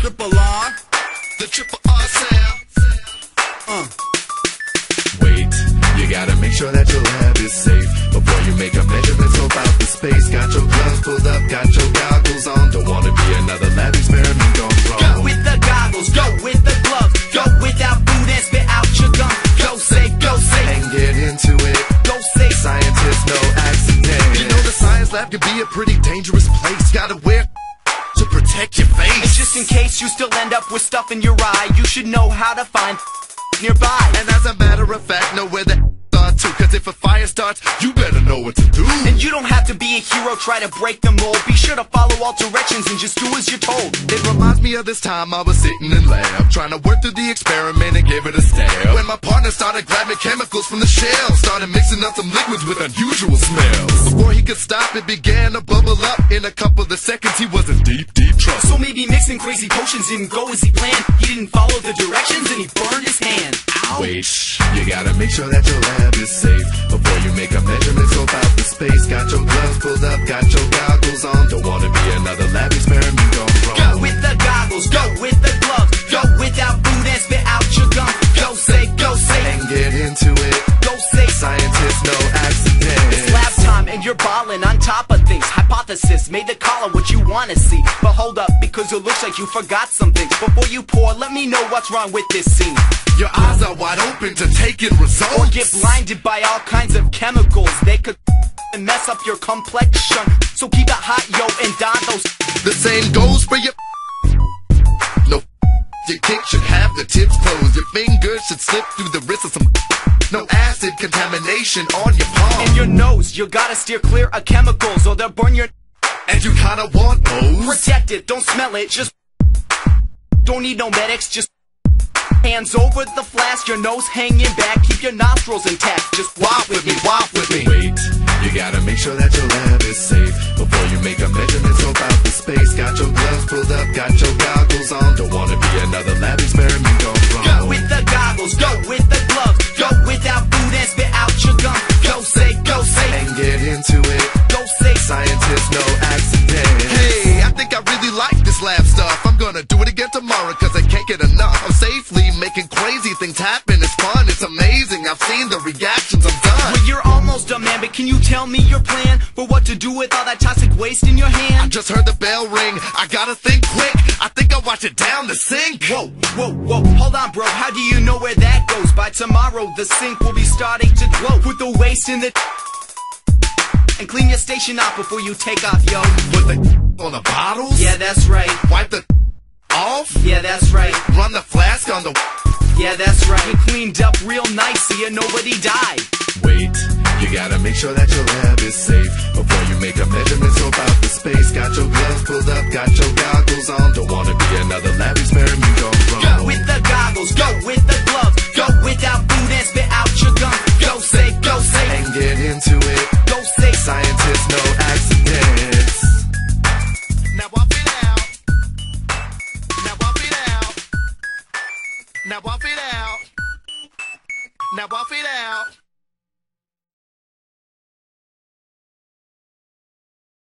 Triple R, the triple R sound. Wait, you gotta make sure that your lab is safe before you make a measurement about the space. Got your gloves pulled up, got your goggles on. Don't wanna be another lab experiment gone wrong. Go with the goggles, go with the gloves, go without food and spit out your gum. Go safe, and get into it. go safe. Scientists, no accident. You know the science lab can be a pretty dangerous place. Gotta wear to protect your face. And just in case you still end up with stuff in your eye, you should know how to find nearby. And as a matter of fact, know where the start to. Cause if a fire starts, you better know what to do. And you don't have to be a hero, try to break the mold. Be sure to follow all directions and just do as you're told. It reminds me of this time I was sitting in lab, trying to work through the experiment and give it a stab. When my partner started grabbing chemicals from the shelves, started mixing up some liquids with unusual smells. Before he could stop, it began to bubble up. In a couple of seconds, he was in deep, deep trouble. So maybe mixing crazy potions didn't go as he planned. He didn't follow the directions and he burned his hand. Ow. Wait, you gotta make sure that your lab is safe before you make a measurement about the space. Got your gloves pulled up, got your goggles on. Don't wanna be another lab experiment gone wrong. Go with the goggles, go with the gloves, go without food and spit out your gum. Go safe, and get into it. go safe. Scientists, no accident. It's lab time and you're balling on top of things. Hypothesis made the call on what you wanna see. But hold up, because it looks like you forgot some things. Before you pour, let me know what's wrong with this scene. Your eyes are wide open to taking results. Or get blinded by all kinds of chemicals. They could mess up your complexion. So keep it hot, yo, and don those. The same goes for your no. Your kick should have the tips closed. Your fingers should slip through the wrist of some. No acid contamination on your palm. And your nose, you gotta steer clear of chemicals or they'll burn your. And you kinda want those. Protect it, don't smell it, just. Don't need no medics, just. Hands over the flask, your nose hanging back, keep your nostrils intact. Just walk with me, walk with me. Wait, you gotta make sure that your lab is safe before you make a measurement about the space. Got your gloves pulled up, got your goggles on. Don't wanna be another lab experiment gone wrong. Go with the goggles, go with the gloves, go without food and spit out your gum. Go safe, and get into it. go safe. Scientists, no accident. Hey, I think I really like this lab stuff. I'm gonna do it again tomorrow cause I can't get enough. I'm safely making crazy things happen. It's fun, it's amazing. I've seen the reactions, I'm done. Well, you're almost done, man, but can you tell me your plan for what to do with all that toxic waste in your I hand? just heard the bell ring, I gotta think quick. I think I'll watch it down the sink. Whoa, hold on, bro, how do you know where that goes? By tomorrow, the sink will be starting to glow. Put the waste in the and clean your station out before you take off, yo. Put the on the bottles? Yeah, that's right. Wipe the off? Yeah, that's right. Run the flask on the Yeah, that's right. You cleaned up real nice, see nobody died. Wait, you gotta make sure that your lab is safe before you make a measurement about the space. Got your gloves pulled up, got your goggles on. Don't wanna be another lab experiment